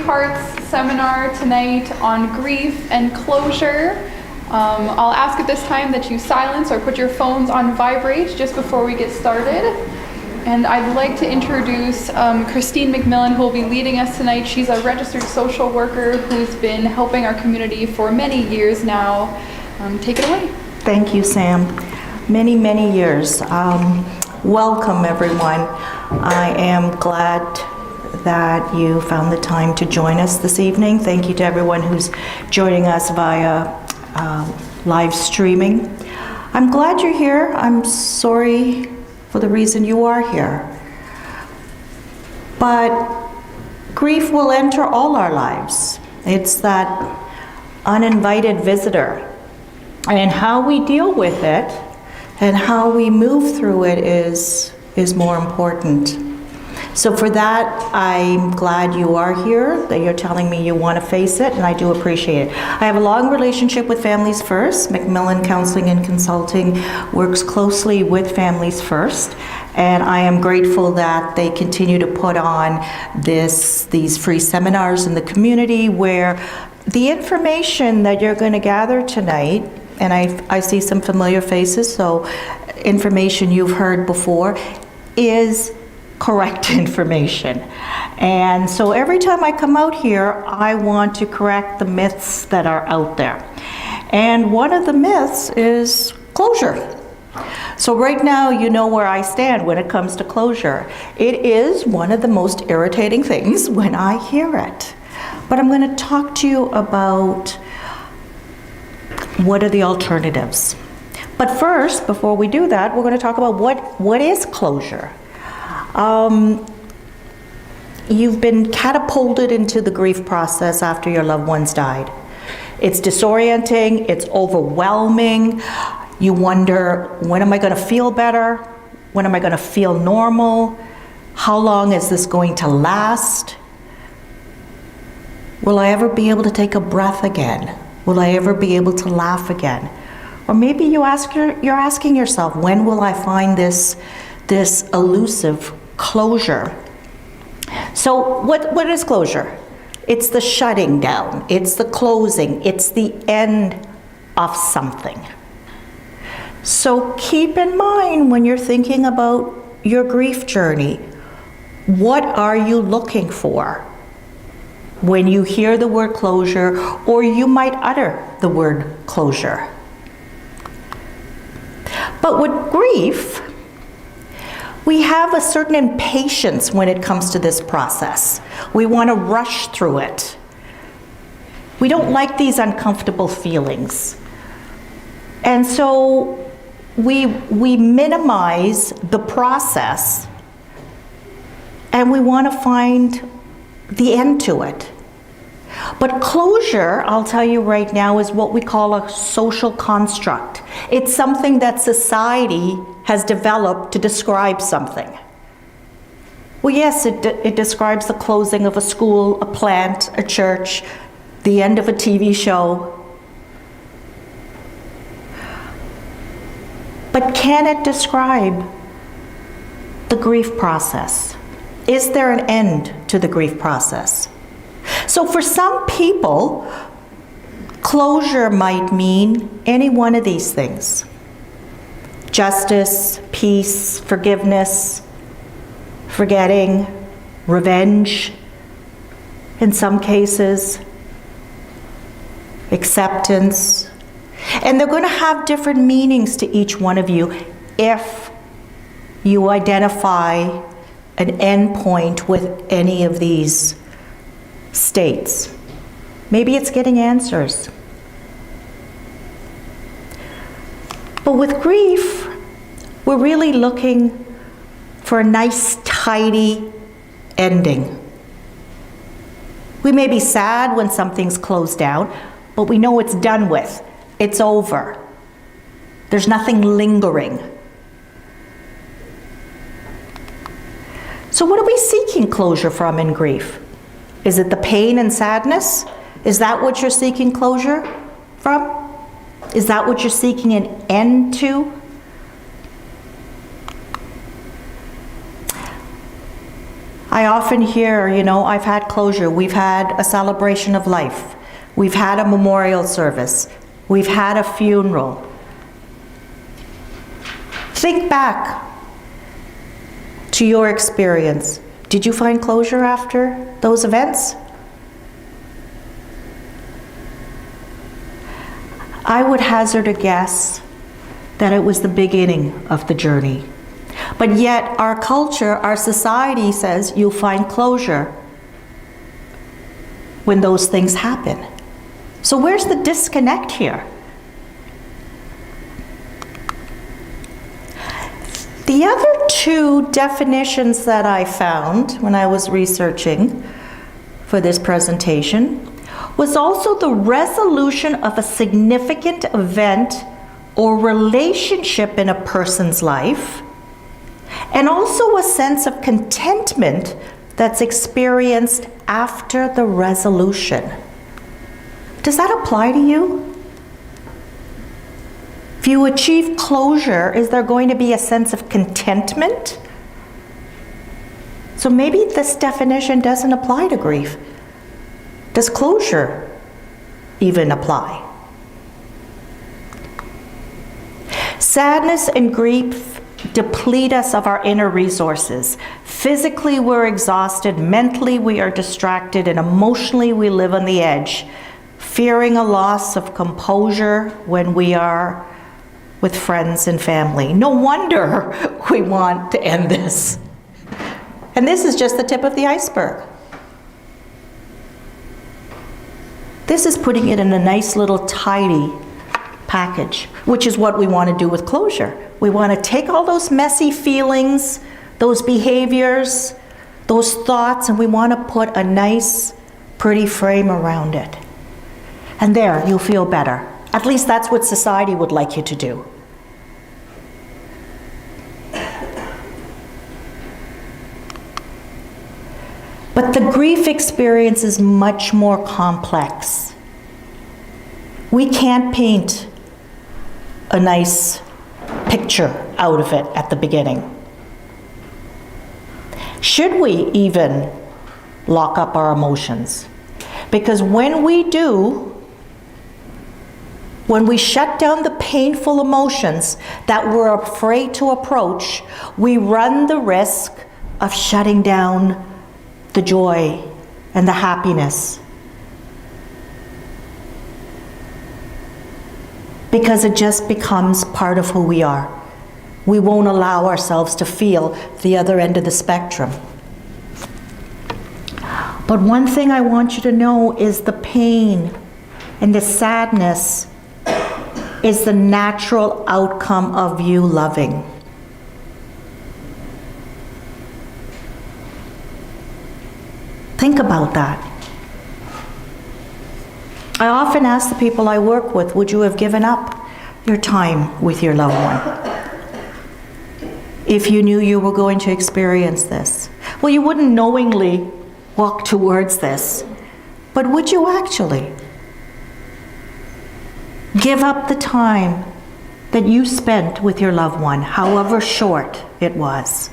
Hearts seminar tonight on grief and closure. I'll ask at this time that you silence or put your phones on vibrate just before we get started. And I'd like to introduce Christine McMillan, who will be leading us tonight. She's a registered social worker who's been helping our community for many years now. Take it away. Thank you, Sam. Many, many years. Welcome, everyone. I am glad that you found the time to join us this evening. Thank you to everyone who's joining us via live streaming. I'm glad you're here. I'm sorry for the reason you are here. But grief will enter all our lives. It's that uninvited visitor. And how we deal with it and how we move through it is more important. So for that, I'm glad you are here, that you're telling me you want to face it, and I do appreciate it. I have a long relationship with Families First. McMillan Counseling and Consulting works closely with Families First, and I am grateful that they continue to put on these free seminars in the community where the information that you're going to gather tonight, and I see some familiar faces, so information you've heard before, is correct information. And so every time I come out here, I want to correct the myths that are out there. And one of the myths is closure. So right now, you know where I stand when it comes to closure. It is one of the most irritating things when I hear it. But I'm going to talk to you about what are the alternatives. But first, before we do that, we're going to talk about what is closure. You've been catapulted into the grief process after your loved ones died. It's disorienting, it's overwhelming. You wonder, when am I going to feel better? When am I going to feel normal? How long is this going to last? Will I ever be able to take a breath again? Will I ever be able to laugh again? Or maybe you're asking yourself, when will I find this elusive closure? So what is closure? It's the shutting down, it's the closing, it's the end of something. So keep in mind when you're thinking about your grief journey, what are you looking for when you hear the word closure, or you might utter the word closure? But with grief, we have a certain impatience when it comes to this process. We want to rush through it. We don't like these uncomfortable feelings. And so we minimize the process, and we want to find the end to it. But closure, I'll tell you right now, is what we call a social construct. It's something that society has developed to describe something. Well, yes, it describes the closing of a school, a plant, a church, the end of a TV show. But can it describe the grief process? Is there an end to the grief process? So for some people, closure might mean any one of these things. Justice, peace, forgiveness, forgetting, revenge, in some cases, acceptance. And they're going to have different meanings to each one of you if you identify an end point with any of these states. Maybe it's getting answers. But with grief, we're really looking for a nice, tidy ending. We may be sad when something's closed down, but we know it's done with. It's over. There's nothing lingering. So what are we seeking closure from in grief? Is it the pain and sadness? Is that what you're seeking closure from? Is that what you're seeking an end to? I often hear, I've had closure. We've had a celebration of life. We've had a memorial service. We've had a funeral. Think back to your experience. Did you find closure after those events? I would hazard a guess that it was the beginning of the journey. But yet our culture, our society says you'll find closure when those things happen. So where's the disconnect here? The other two definitions that I found when I was researching for this presentation was also the resolution of a significant event or relationship in a person's life, and also a sense of contentment that's experienced after the resolution. Does that apply to you? If you achieve closure, is there going to be a sense of contentment? So maybe this definition doesn't apply to grief. Does closure even apply? Sadness and grief deplete us of our inner resources. Physically, we're exhausted. Mentally, we are distracted. And emotionally, we live on the edge, fearing a loss of composure when we are with friends and family. No wonder we want to end this. And this is just the tip of the iceberg. This is putting it in a nice little tidy package, which is what we want to do with closure. We want to take all those messy feelings, those behaviors, those thoughts, and we want to put a nice, pretty frame around it. And there, you'll feel better. At least that's what society would like you to do. But the grief experience is much more complex. We can't paint a nice picture out of it at the beginning. Should we even lock up our emotions? Because when we do, when we shut down the painful emotions that we're afraid to approach, we run the risk of shutting down the joy and the happiness. Because it just becomes part of who we are. We won't allow ourselves to feel the other end of the spectrum. But one thing I want you to know is the pain and the sadness is the natural outcome of you loving. Think about that. I often ask the people I work with, would you have given up your time with your loved one if you knew you were going to experience this? Well, you wouldn't knowingly walk towards this, but would you actually give up the time that you spent with your loved one, however short it was?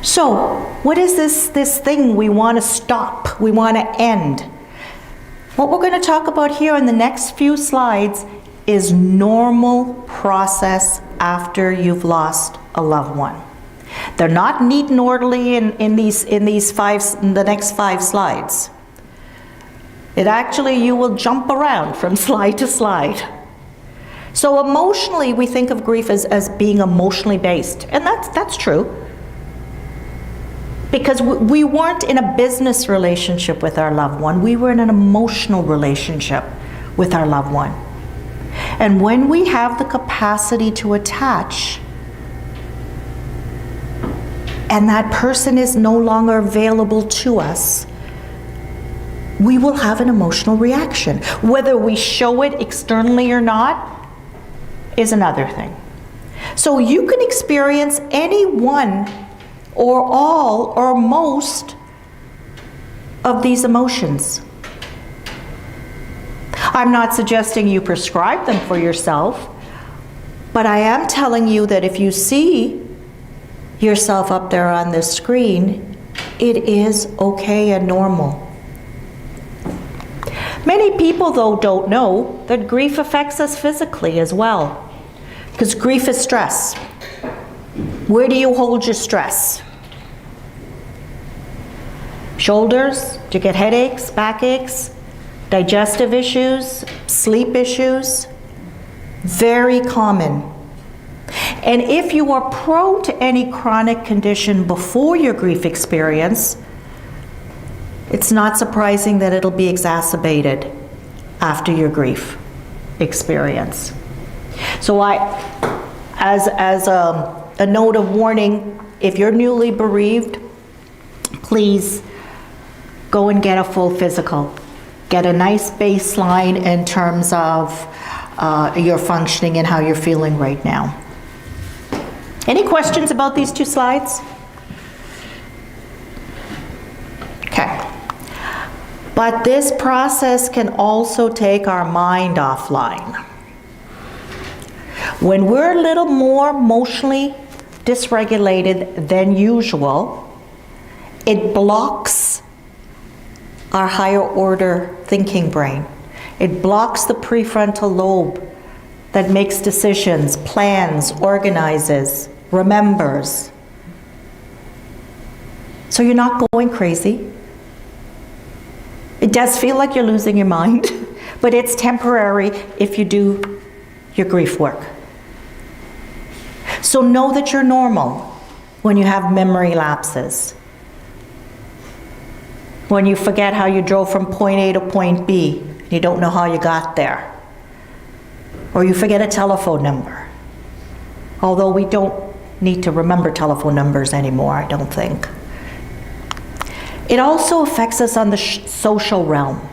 So, what is this thing we want to stop, we want to end? What we're going to talk about here in the next few slides is normal process after you've lost a loved one. They're not neat and orderly in the next 5 slides. It actually, you will jump around from slide to slide. So emotionally, we think of grief as being emotionally based, and that's true. Because we weren't in a business relationship with our loved one, we were in an emotional relationship with our loved one. And when we have the capacity to attach, and that person is no longer available to us, we will have an emotional reaction. Whether we show it externally or not is another thing. So you can experience any one or all or most of these emotions. I'm not suggesting you prescribe them for yourself, But I am telling you that if you see yourself up there on the screen, it is okay and normal. Many people, though, don't know that grief affects us physically as well. Because grief is stress. Where do you hold your stress? Shoulders? Do you get headaches, backaches, digestive issues, sleep issues? Very common. And if you are prone to any chronic condition before your grief experience, it's not surprising that it'll be exacerbated after your grief experience. So as a note of warning, if you're newly bereaved, please go and get a full physical. Get a nice baseline in terms of your functioning and how you're feeling right now. Any questions about these two slides? Okay. But this process can also take our mind offline. When we're a little more emotionally dysregulated than usual, it blocks our higher order thinking brain. It blocks the prefrontal lobe that makes decisions, plans, organizes, remembers. So you're not going crazy. It does feel like you're losing your mind, but it's temporary if you do your grief work. So know that you're normal when you have memory lapses. When you forget how you drove from point A to point B, and you don't know how you got there. Or you forget a telephone number. Although we don't need to remember telephone numbers anymore, I don't think. It also affects us on the social realm.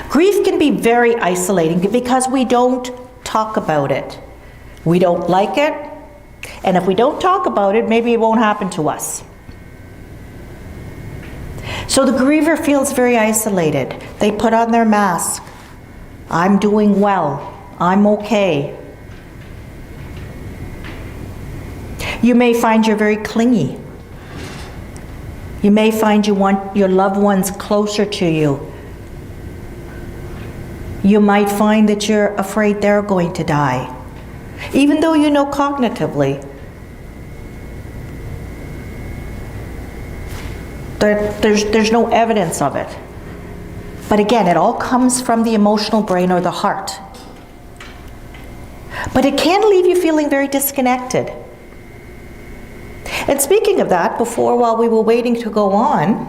Grief can be very isolating because we don't talk about it. We don't like it, and if we don't talk about it, maybe it won't happen to us. So the griever feels very isolated. They put on their mask. I'm doing well. I'm okay. You may find you're very clingy. You may find you want your loved ones closer to you. You might find that you're afraid they're going to die, even though you know cognitively that there's no evidence of it. But again, it all comes from the emotional brain or the heart. But it can leave you feeling very disconnected. And speaking of that, before, while we were waiting to go on,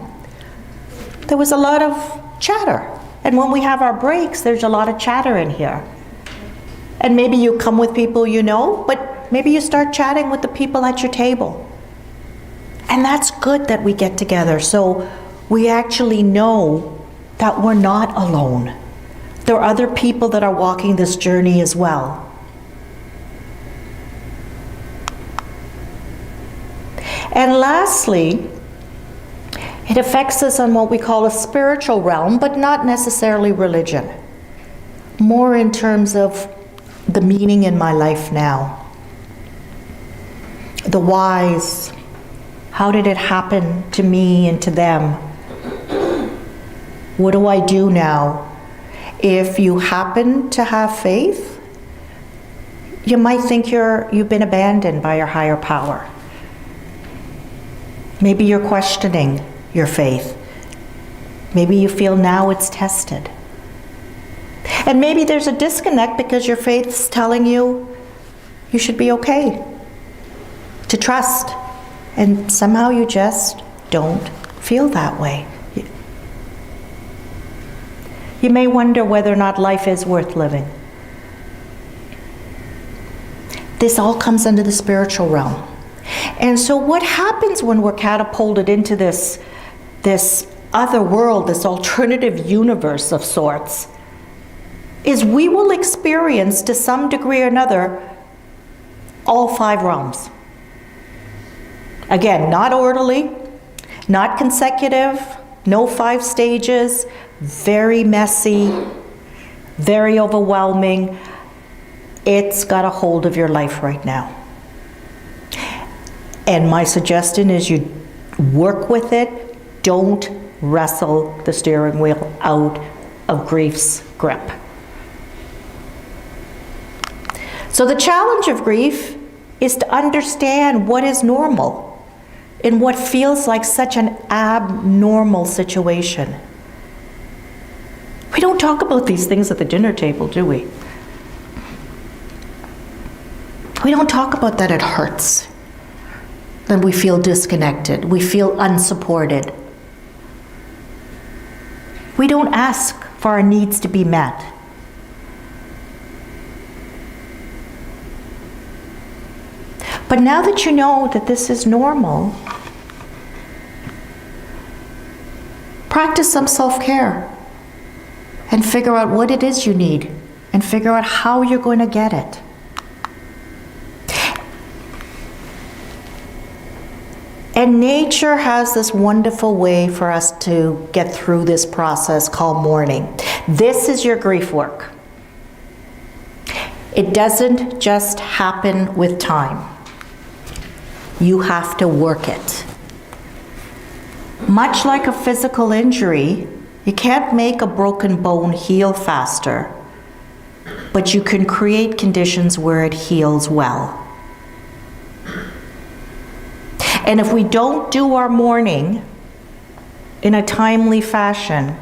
there was a lot of chatter. And when we have our breaks, there's a lot of chatter in here. And maybe you come with people you know, but maybe you start chatting with the people at your table. And that's good that we get together, so we actually know that we're not alone. There are other people that are walking this journey as well. And lastly, it affects us on what we call a spiritual realm, but not necessarily religion. More in terms of the meaning in my life now. The whys. How did it happen to me and to them? What do I do now? If you happen to have faith, you might think you've been abandoned by your higher power. Maybe you're questioning your faith. Maybe you feel now it's tested. And maybe there's a disconnect because your faith's telling you you should be okay, to trust. And somehow you just don't feel that way. You may wonder whether or not life is worth living. This all comes under the spiritual realm. And so what happens when we're catapulted into this other world, this alternative universe of sorts, is we will experience to some degree or another all 5 realms. Again, not orderly, not consecutive, no 5 stages, very messy, very overwhelming. it's got a hold of your life right now. And my suggestion is you work with it. Don't wrestle the steering wheel out of grief's grip. So the challenge of grief is to understand what is normal in what feels like such an abnormal situation. We don't talk about these things at the dinner table, do we? We don't talk about that it hurts. Then we feel disconnected. We feel unsupported. We don't ask for our needs to be met. But now that you know that this is normal, practice some self-care and figure out what it is you need and figure out how you're going to get it. And nature has this wonderful way for us to get through this process called mourning. This is your grief work. It doesn't just happen with time. You have to work it. Much like a physical injury, you can't make a broken bone heal faster, but you can create conditions where it heals well. And if we don't do our mourning in a timely fashion,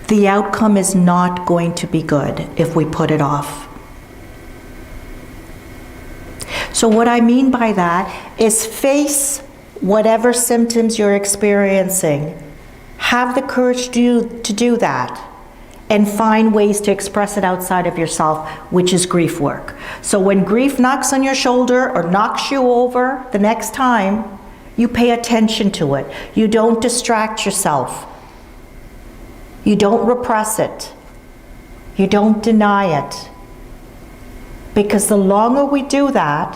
the outcome is not going to be good if we put it off. So what I mean by that is face whatever symptoms you're experiencing. Have the courage to do that and find ways to express it outside of yourself, which is grief work. So when grief knocks on your shoulder or knocks you over the next time, you pay attention to it. You don't distract yourself. You don't repress it. You don't deny it. Because the longer we do that,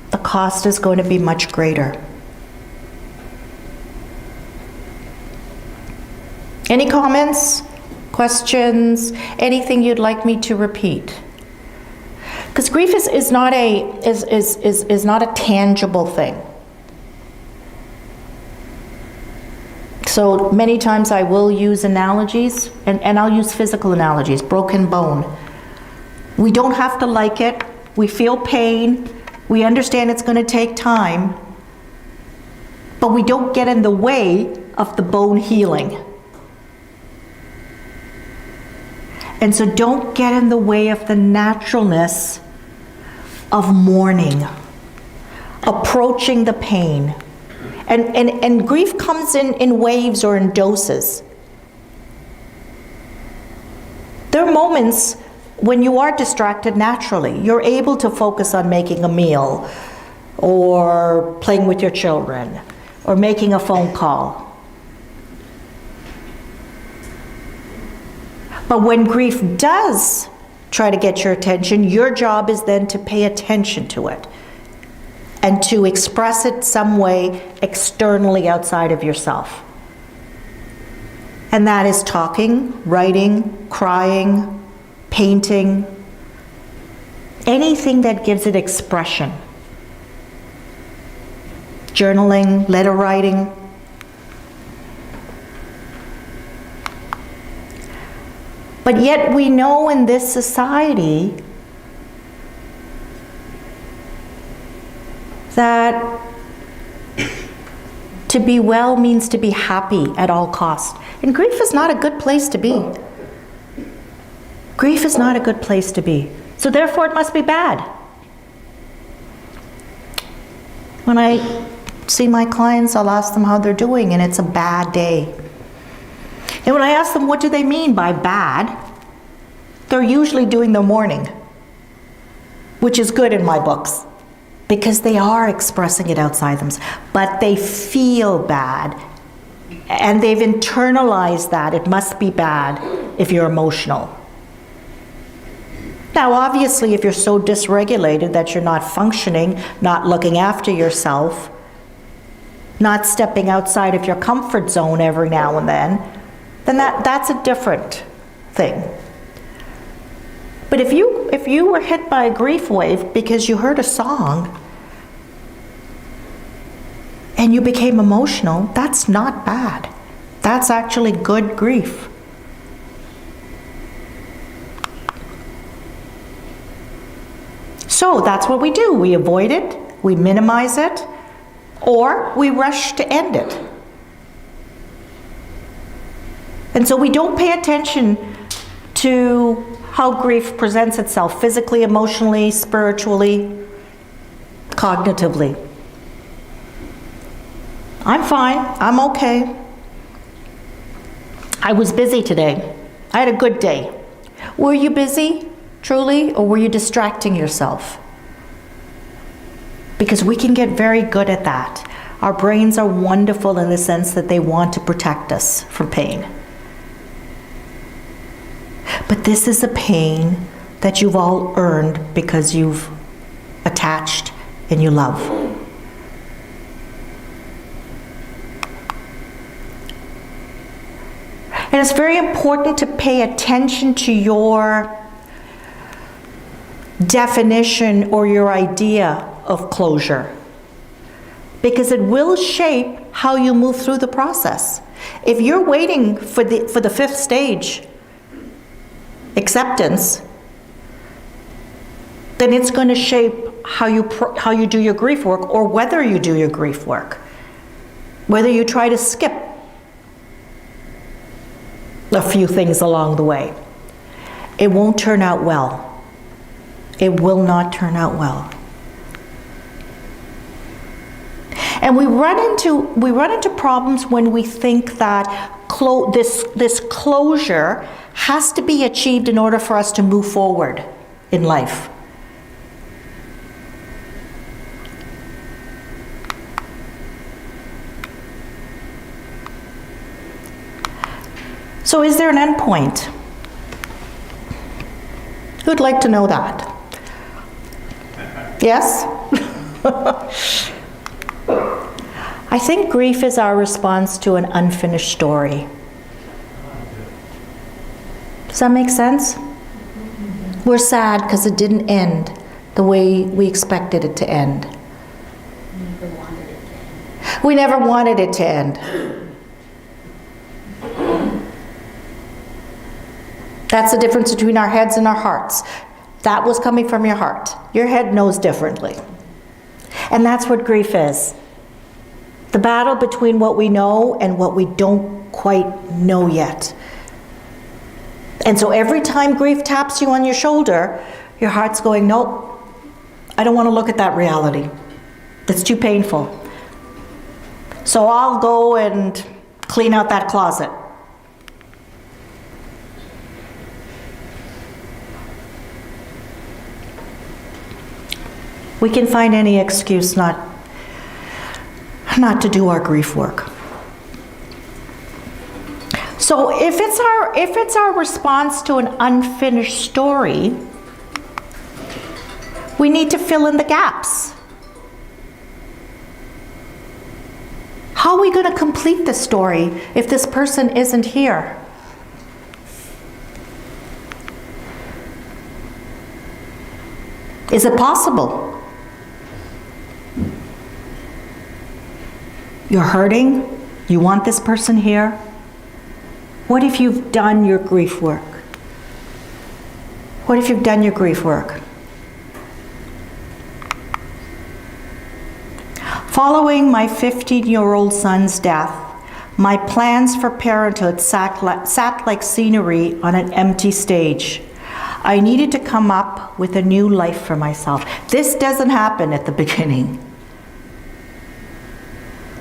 the cost is going to be much greater. Any comments, questions, anything you'd like me to repeat? Because grief is not a tangible thing. So many times I will use analogies, and I'll use physical analogies, broken bone. We don't have to like it. We feel pain. We understand it's going to take time. But we don't get in the way of the bone healing. And so don't get in the way of the naturalness of mourning, approaching the pain. And grief comes in waves or in doses. There are moments when you are distracted naturally. You're able to focus on making a meal, or playing with your children, or making a phone call. But when grief does try to get your attention, your job is then to pay attention to it and to express it some way externally outside of yourself. And that is talking, writing, crying, painting, anything that gives it expression. Journaling, letter writing. But yet we know in this society that to be well means to be happy at all costs. And grief is not a good place to be. Grief is not a good place to be. So therefore it must be bad. When I see my clients, I'll ask them how they're doing, and it's a bad day. And when I ask them what do they mean by bad, they're usually doing their mourning, which is good in my books, because they are expressing it outside themselves. But they feel bad, and they've internalized that it must be bad if you're emotional. Now, obviously, if you're so dysregulated that you're not functioning, not looking after yourself, not stepping outside of your comfort zone every now and then that's a different thing. But if you were hit by a grief wave because you heard a song and you became emotional, that's not bad. That's actually good grief. So that's what we do. We avoid it, we minimize it, or we rush to end it. And so we don't pay attention to how grief presents itself physically, emotionally, spiritually, cognitively. I'm fine, I'm okay. I was busy today. I had a good day. Were you busy, truly, or were you distracting yourself? Because we can get very good at that. Our brains are wonderful in the sense that they want to protect us from pain. But this is a pain that you've all earned because you've attached and you love. And it's very important to pay attention to your definition or your idea of closure, because it will shape how you move through the process. If you're waiting for the fifth stage, acceptance, then it's going to shape how you do your grief work, or whether you do your grief work. Whether you try to skip a few things along the way. It won't turn out well. It will not turn out well. And we run into problems when we think that this closure has to be achieved in order for us to move forward in life. So is there an end point? Who'd like to know that? Yes? I think grief is our response to an unfinished story. Does that make sense? We're sad because it didn't end the way we expected it to end. We never wanted it to end. That's the difference between our heads and our hearts. That was coming from your heart. Your head knows differently. And that's what grief is. The battle between what we know and what we don't quite know yet. And so every time grief taps you on your shoulder, your heart's going, nope, I don't want to look at that reality. That's too painful. So I'll go and clean out that closet. We can find any excuse not to do our grief work. So if it's our response to an unfinished story, we need to fill in the gaps. How are we going to complete the story if this person isn't here? Is it possible? You're hurting, you want this person here. What if you've done your grief work? What if you've done your grief work? Following my 15-year-old son's death, my plans for parenthood sat like scenery on an empty stage. I needed to come up with a new life for myself. This doesn't happen at the beginning.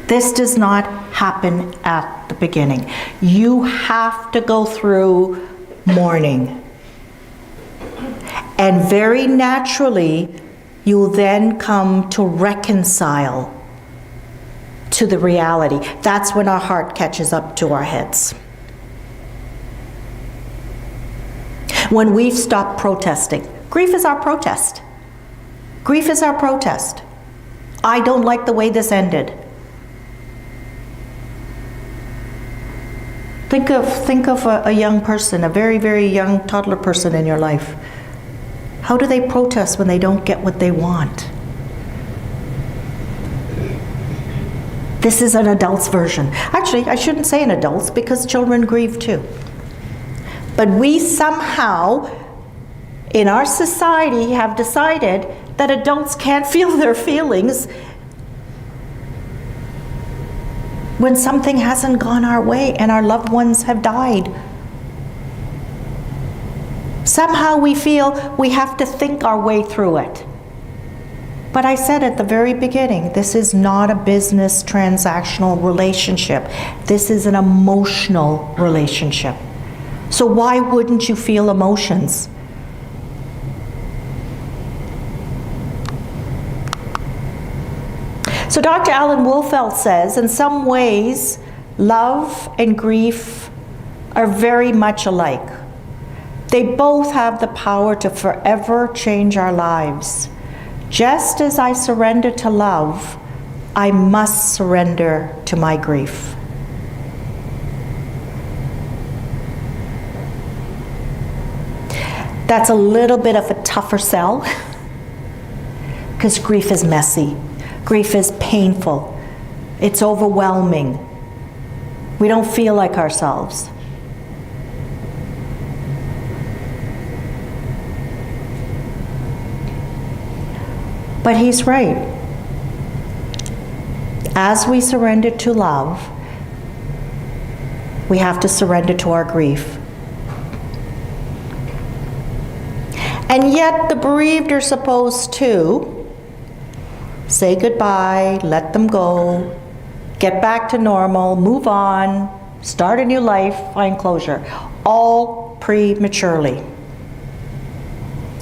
This does not happen at the beginning. You have to go through mourning. And very naturally, you then come to reconcile to the reality. That's when our heart catches up to our heads. When we've stopped protesting. Grief is our protest. Grief is our protest. I don't like the way this ended. Think of a young person, a very, very young toddler person in your life How do they protest when they don't get what they want? This is an adult's version. Actually, I shouldn't say an adult's because children grieve too. But we somehow, in our society, have decided that adults can't feel their feelings when something hasn't gone our way and our loved ones have died. Somehow we feel we have to think our way through it. But I said at the very beginning, this is not a business transactional relationship. This is an emotional relationship. So why wouldn't you feel emotions? So Dr. Alan Wolfelt says, in some ways, love and grief are very much alike. They both have the power to forever change our lives. Just as I surrender to love, I must surrender to my grief. That's a little bit of a tougher sell, because grief is messy. Grief is painful. It's overwhelming. We don't feel like ourselves. But he's right. As we surrender to love, we have to surrender to our grief. And yet the bereaved are supposed to say goodbye, let them go, get back to normal, move on, start a new life, find closure. All prematurely.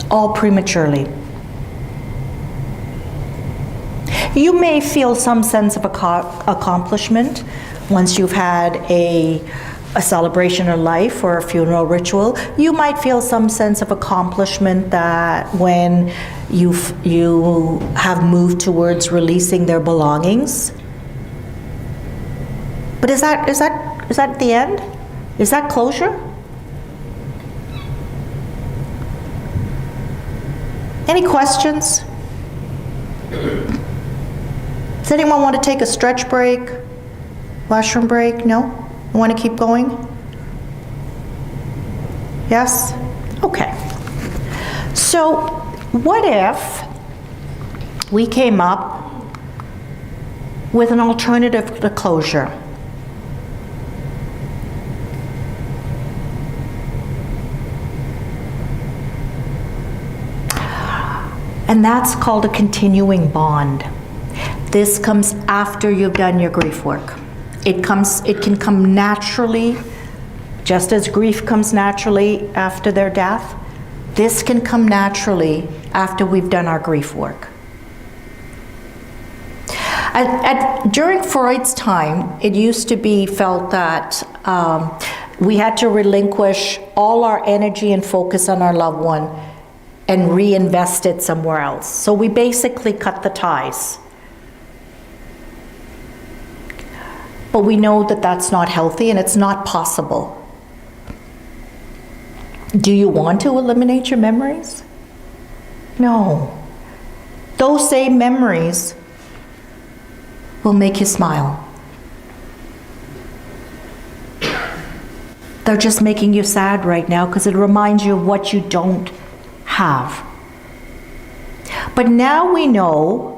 All prematurely. You may feel some sense of accomplishment once you've had a celebration of life or a funeral ritual. You might feel some sense of accomplishment that when you have moved towards releasing their belongings. But is that the end? Is that closure? Any questions? Does anyone want to take a stretch break? Washroom break? No? You want to keep going? Yes? Okay. So, what if we came up with an alternative to closure? And that's called a continuing bond. This comes after you've done your grief work. It can come naturally, just as grief comes naturally after their death. This can come naturally after we've done our grief work. During Freud's time, it used to be felt that we had to relinquish all our energy and focus on our loved one and reinvest it somewhere else. So we basically cut the ties. But we know that that's not healthy and it's not possible. Do you want to eliminate your memories? No. Those same memories will make you smile. They're just making you sad right now because it reminds you of what you don't have. But now we know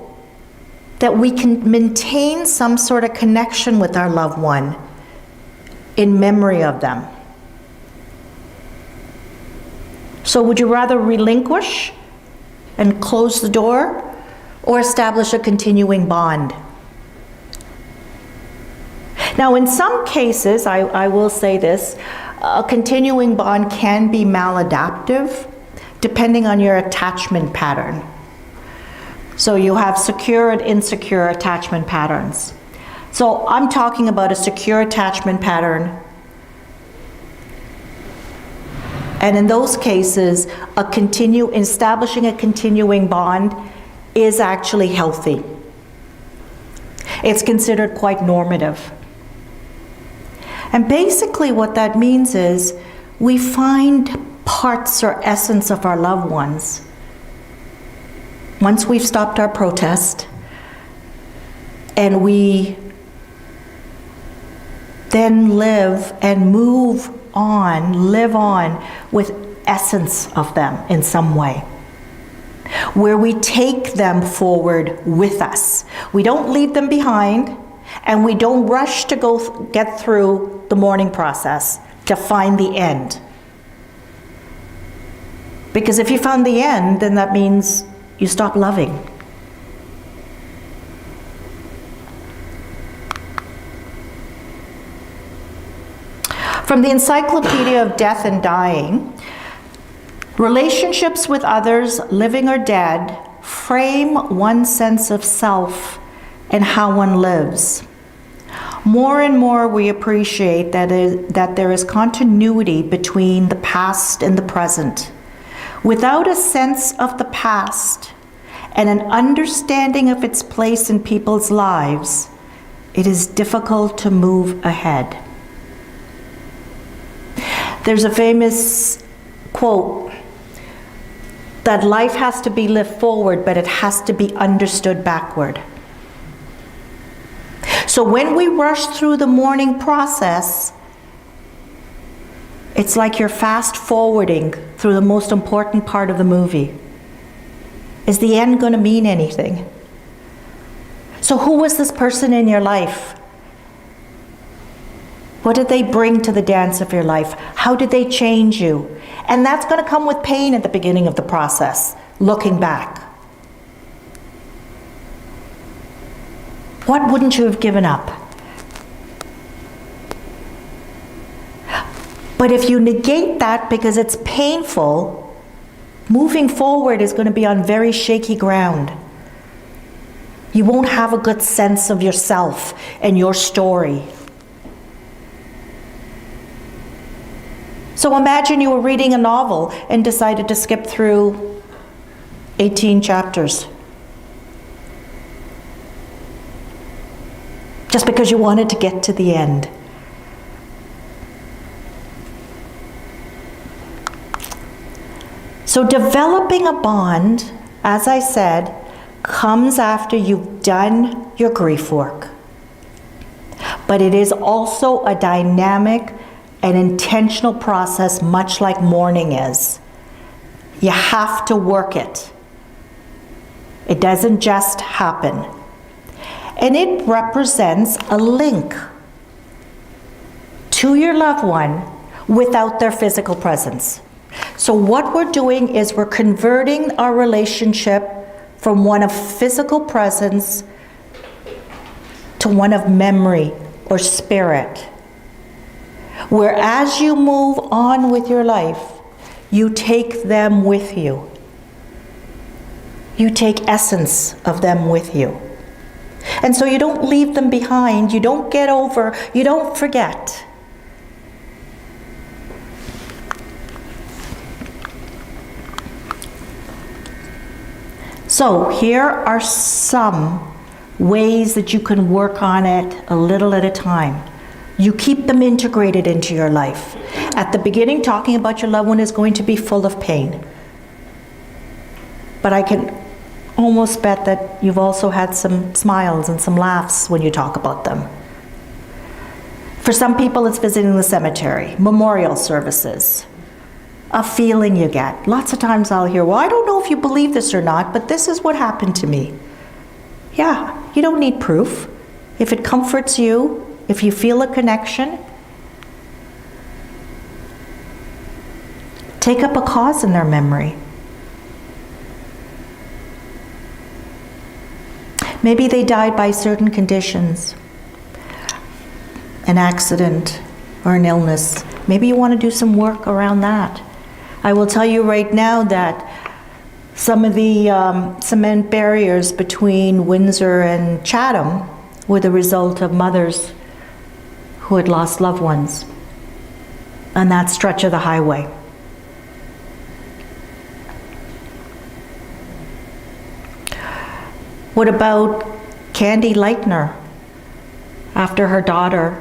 that we can maintain some sort of connection with our loved one in memory of them. So would you rather relinquish and close the door or establish a continuing bond? Now, in some cases, I will say this, a continuing bond can be maladaptive depending on your attachment pattern. So you have secure and insecure attachment patterns. So I'm talking about a secure attachment pattern. And in those cases, establishing a continuing bond is actually healthy. It's considered quite normative. And basically what that means is we find parts or essence of our loved ones once we've stopped our protest, and we then live and move on, live on with essence of them in some way, where we take them forward with us. We don't leave them behind, and we don't rush to go get through the mourning process to find the end. Because if you found the end, then that means you stop loving. From the Encyclopedia of Death and Dying, relationships with others, living or dead, frame one's sense of self and how one lives. More and more we appreciate that there is continuity between the past and the present. Without a sense of the past and an understanding of its place in people's lives, it is difficult to move ahead. There's a famous quote that life has to be lived forward, but it has to be understood backward. So when we rush through the mourning process, it's like you're fast forwarding through the most important part of the movie. Is the end going to mean anything? So who was this person in your life? What did they bring to the dance of your life? How did they change you? And that's going to come with pain at the beginning of the process, looking back. What wouldn't you have given up? But if you negate that because it's painful, moving forward is going to be on very shaky ground. You won't have a good sense of yourself and your story. So imagine you were reading a novel and decided to skip through 18 chapters. Just because you wanted to get to the end. So developing a bond, as I said, comes after you've done your grief work. But it is also a dynamic and intentional process, much like mourning is. You have to work it. It doesn't just happen. And it represents a link to your loved one without their physical presence. So what we're doing is we're converting our relationship from one of physical presence to one of memory or spirit. Where as you move on with your life, you take them with you. You take essence of them with you. And so you don't leave them behind, you don't get over, you don't forget. So here are some ways that you can work on it a little at a time. You keep them integrated into your life. At the beginning, talking about your loved one is going to be full of pain. But I can almost bet that you've also had some smiles and some laughs when you talk about them. For some people, it's visiting the cemetery, memorial services, a feeling you get. Lots of times I'll hear, well, I don't know if you believe this or not, but this is what happened to me. Yeah, you don't need proof. If it comforts you, if you feel a connection, take up a cause in their memory. Maybe they died by certain conditions, an accident or an illness. Maybe you want to do some work around that. I will tell you right now that some of the cement barriers between Windsor and Chatham were the result of mothers who had lost loved ones on that stretch of the highway. What about Candy Leitner after her daughter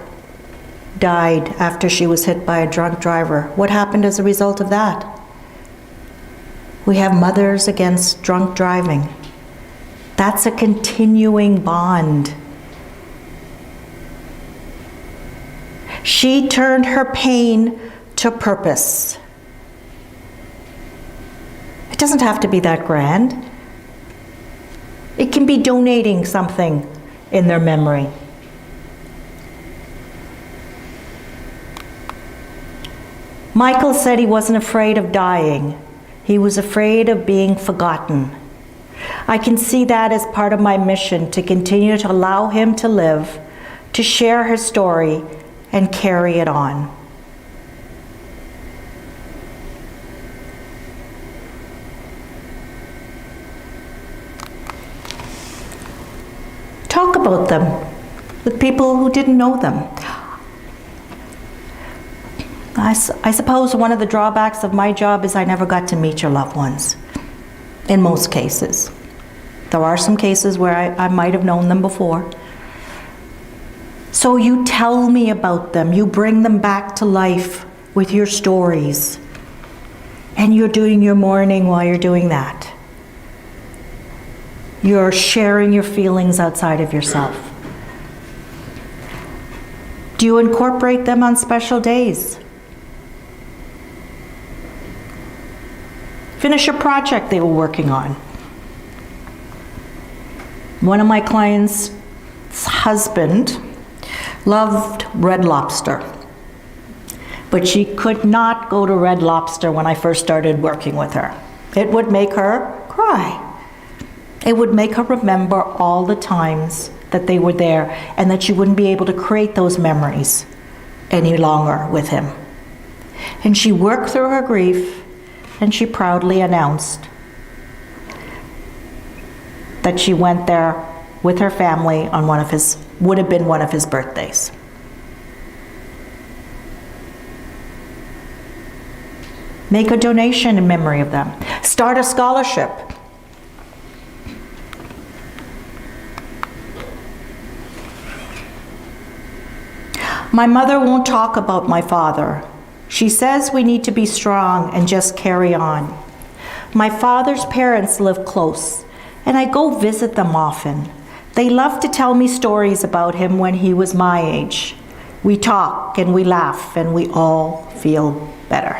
died after she was hit by a drunk driver? What happened as a result of that? We have Mothers Against Drunk Driving. That's a continuing bond. She turned her pain to purpose. It doesn't have to be that grand. It can be donating something in their memory. Michael said he wasn't afraid of dying. He was afraid of being forgotten. I can see that as part of my mission to continue to allow him to live, to share his story, and carry it on. Talk about them with people who didn't know them. I suppose one of the drawbacks of my job is I never got to meet your loved ones, in most cases. There are some cases where I might have known them before. So you tell me about them, you bring them back to life with your stories, and you're doing your mourning while you're doing that. You're sharing your feelings outside of yourself. Do you incorporate them on special days? Finish a project they were working on. One of my clients' husband loved Red Lobster, but she could not go to Red Lobster when I first started working with her. It would make her cry. It would make her remember all the times that they were there and that she wouldn't be able to create those memories any longer with him. And she worked through her grief, and she proudly announced that she went there with her family on would have been one of his birthdays. Make a donation in memory of them. Start a scholarship. My mother won't talk about my father. She says we need to be strong and just carry on. My father's parents live close, and I go visit them often. They love to tell me stories about him when he was my age. We talk and we laugh and we all feel better.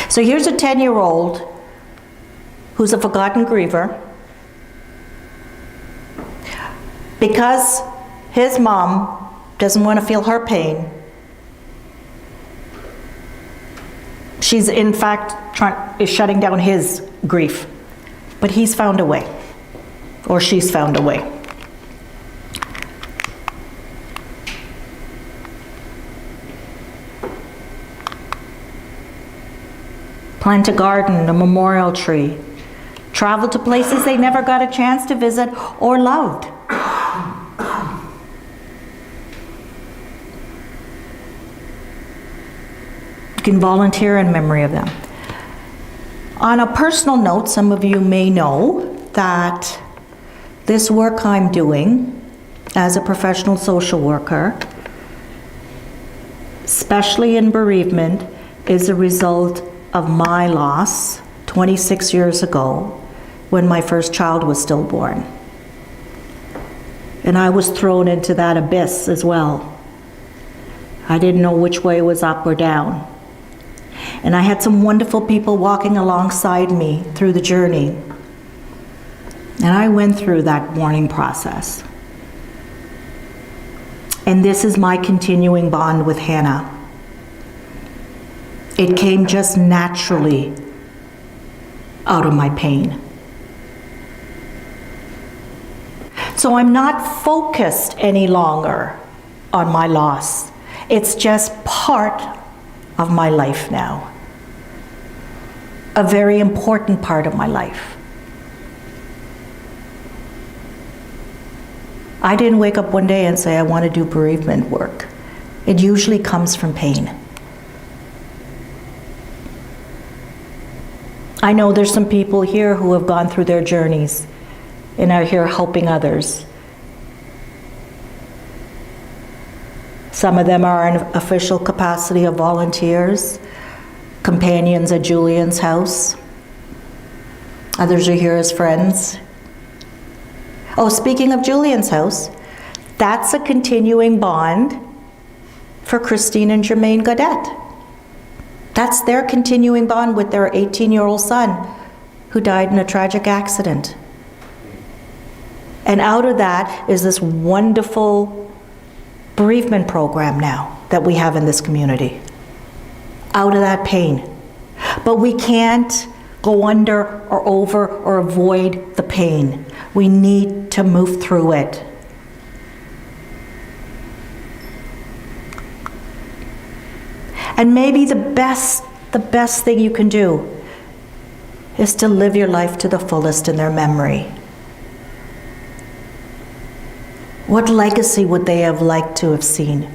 So here's a 10-year-old who's a forgotten griever because his mom doesn't want to feel her pain. She's in fact is shutting down his grief, but he's found a way, or she's found a way. Plant a garden, a memorial tree. Travel to places they never got a chance to visit or loved. You can volunteer in memory of them. On a personal note, some of you may know that this work I'm doing as a professional social worker, especially in bereavement, is a result of my loss 26 years ago when my first child was stillborn. And I was thrown into that abyss as well. I didn't know which way was up or down. And I had some wonderful people walking alongside me through the journey. And I went through that mourning process. And this is my continuing bond with Hannah. It came just naturally out of my pain. So I'm not focused any longer on my loss. It's just part of my life now. A very important part of my life. I didn't wake up one day and say, I want to do bereavement work. It usually comes from pain. I know there's some people here who have gone through their journeys and are here helping others. Some of them are in official capacity of volunteers, companions at Julian's house. Others are here as friends. Oh, speaking of Julian's house, that's a continuing bond for Christine and Jermaine Gaudette. That's their continuing bond with their 18-year-old son who died in a tragic accident. And out of that is this wonderful bereavement program now that we have in this community. Out of that pain. But we can't go under or over or avoid the pain. We need to move through it. And maybe the best thing you can do is to live your life to the fullest in their memory. What legacy would they have liked to have seen?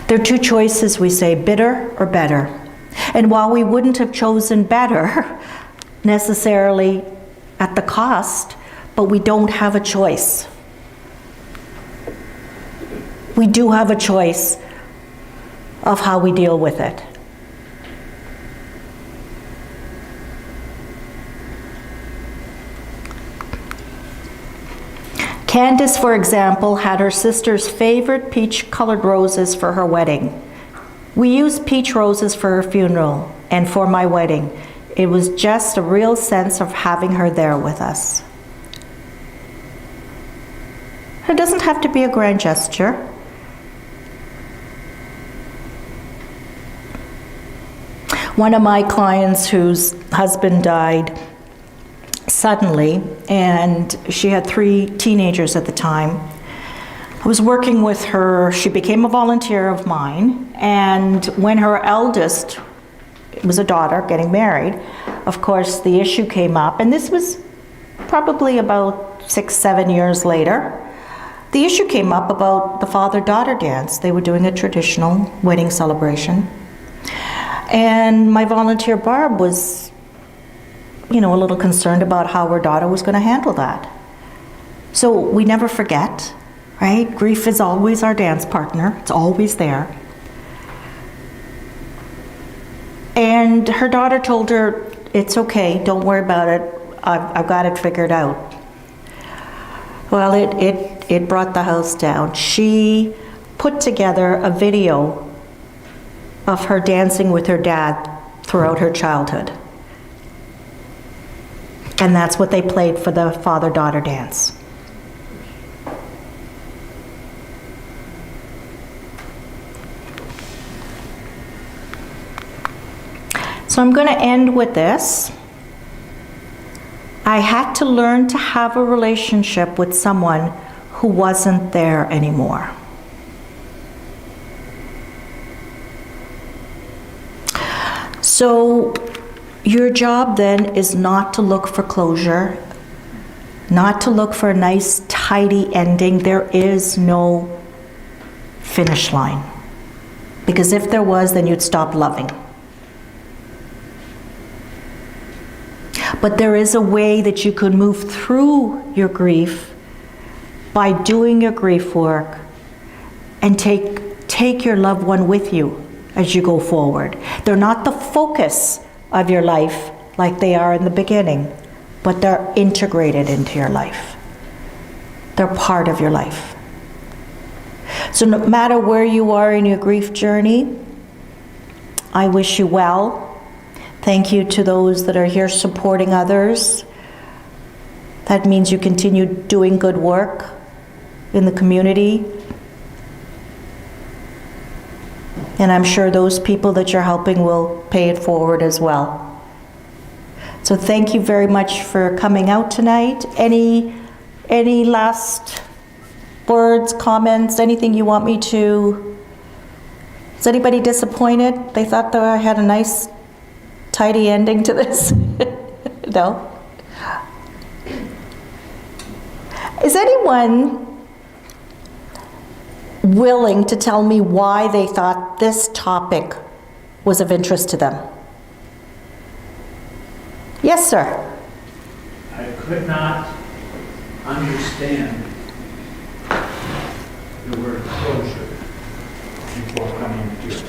There are two choices, we say, bitter or better. And while we wouldn't have chosen better necessarily at the cost, but we don't have a choice. We do have a choice of how we deal with it. Candace, for example, had her sister's favorite peach-colored roses for her wedding. We used peach roses for her funeral and for my wedding. It was just a real sense of having her there with us. It doesn't have to be a grand gesture. One of my clients whose husband died suddenly, and she had 3 teenagers at the time. I was working with her. She became a volunteer of mine, and when her eldest, it was a daughter, getting married, of course the issue came up, and this was probably about 6-7 years later. The issue came up about the father-daughter dance. They were doing a traditional wedding celebration. And my volunteer Barb was, a little concerned about how her daughter was going to handle that. So we never forget, right? Grief is always our dance partner. It's always there. And her daughter told her, it's okay, don't worry about it. I've got it figured out. Well, it brought the house down. She put together a video of her dancing with her dad throughout her childhood. And that's what they played for the father-daughter dance. So I'm going to end with this. I had to learn to have a relationship with someone who wasn't there anymore. So your job then is not to look for closure, not to look for a nice, tidy ending. There is no finish line. Because if there was, then you'd stop loving. But there is a way that you could move through your grief by doing your grief work and take your loved one with you as you go forward. They're not the focus of your life like they are in the beginning, but they're integrated into your life. They're part of your life. So no matter where you are in your grief journey, I wish you well. Thank you to those that are here supporting others. That means you continue doing good work in the community. And I'm sure those people that you're helping will pay it forward as well. So thank you very much for coming out tonight. Any last words, comments, anything you want me to? Is anybody disappointed? They thought that I had a nice, tidy ending to this? No? Is anyone willing to tell me why they thought this topic was of interest to them? Yes, sir. I could not understand the word closure before coming here.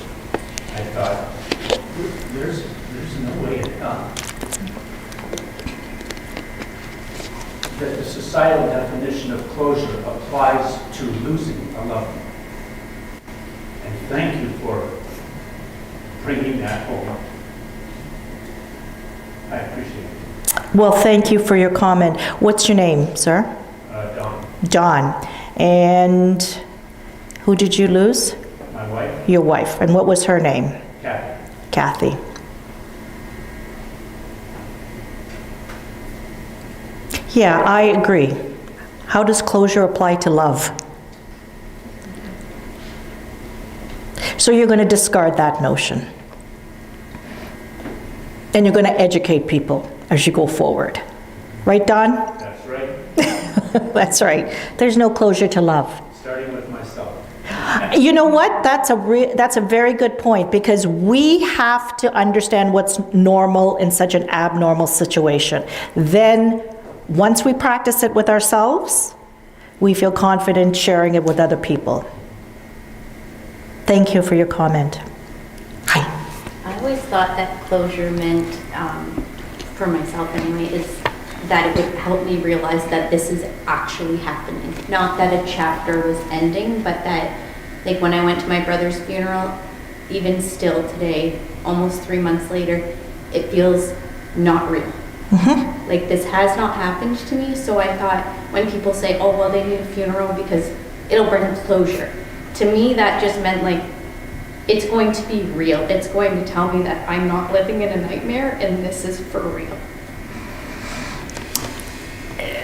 I thought, societal definition of closure applies to losing a loved one. And thank you for bringing that home. I appreciate it. Well, thank you for your comment. What's your name, sir? Don, John. And who did you lose? my wife, Your wife. And what was her name? Kathy. Kathy. Yeah, I agree. How does closure apply to love? So you're going to discard that notion. And you're going to educate people as you go forward. Right, Don? That's right. That's right. There's no closure to love. Starting with myself. You know what? That's a very good point, because we have to understand what's normal in such an abnormal situation. Then, once we practice it with ourselves, we feel confident sharing it with other people. Thank you for your comment. Hi. I always thought that closure meant, for myself anyway, is that it would help me realize that this is actually happening. Not that a chapter was ending, but that, like, when I went to my brother's funeral, even still today, almost 3 months later, it feels not real. Mm-hmm. Like, this has not happened to me, so I thought when people say, oh, well, they need a funeral because it'll bring closure. To me, that just meant, like, it's going to be real. It's going to tell me that I'm not living in a nightmare and this is for real.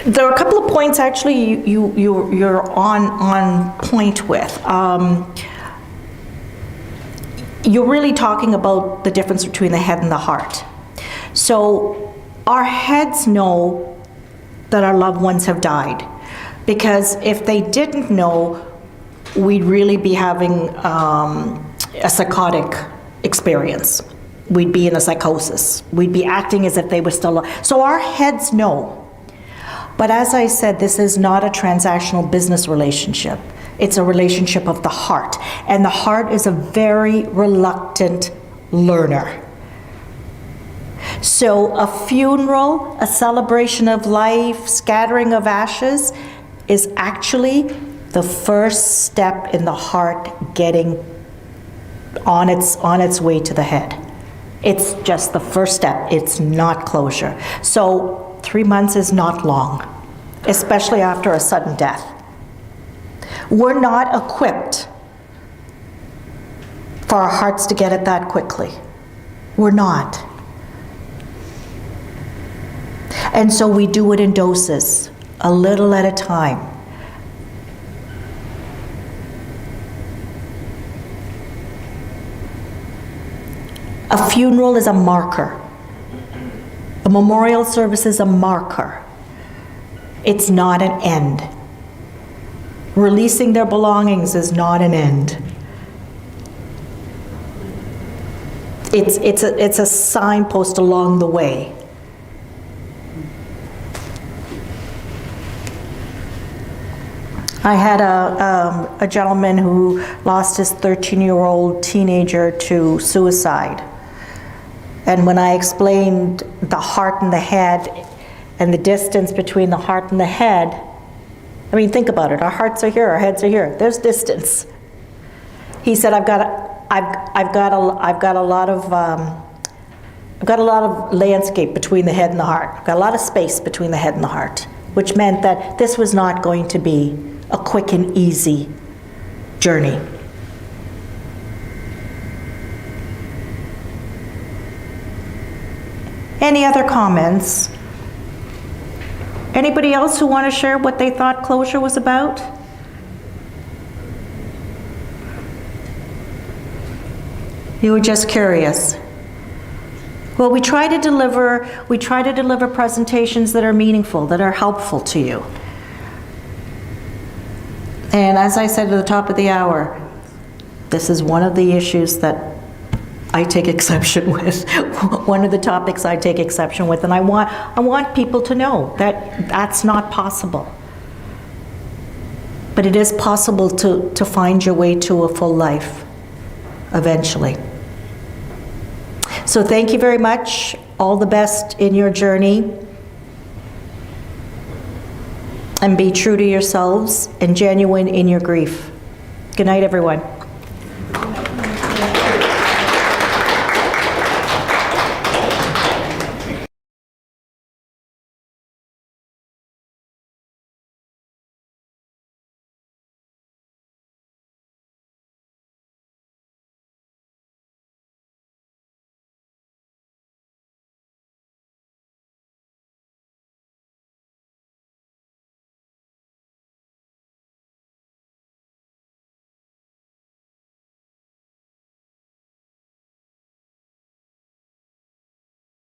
There are a couple of points actually you're on point with. You're really talking about the difference between the head and the heart. So our heads know that our loved ones have died, because if they didn't know, we'd really be having a psychotic experience. We'd be in a psychosis. We'd be acting as if they were still alive. So our heads know. But as I said, this is not a transactional business relationship. It's a relationship of the heart. And the heart is a very reluctant learner. So a funeral, a celebration of life, scattering of ashes is actually the first step in the heart getting on its way to the head. It's just the first step. It's not closure. So 3 months is not long, especially after a sudden death. We're not equipped for our hearts to get it that quickly. We're not. And so we do it in doses, a little at a time. A funeral is a marker. A memorial service is a marker. It's not an end. Releasing their belongings is not an end. It's a signpost along the way. I had a gentleman who lost his 13-year-old teenager to suicide. And when I explained the heart and the head and the distance between the heart and the head, I mean, think about it. Our hearts are here, our heads are here. There's distance. He said, I've got a lot of landscape between the head and the heart. I've got a lot of space between the head and the heart, which meant that this was not going to be a quick and easy journey. Any other comments? Anybody else who want to share what they thought closure was about? You were just curious. Well, we try to deliver presentations that are meaningful, that are helpful to you. And as I said at the top of the hour, this is one of the issues that I take exception with, one of the topics I take exception with, and I want people to know that that's not possible. But it is possible to find your way to a full life, eventually. So thank you very much. All the best in your journey. and be true to yourselves and genuine in your grief. Good night, everyone.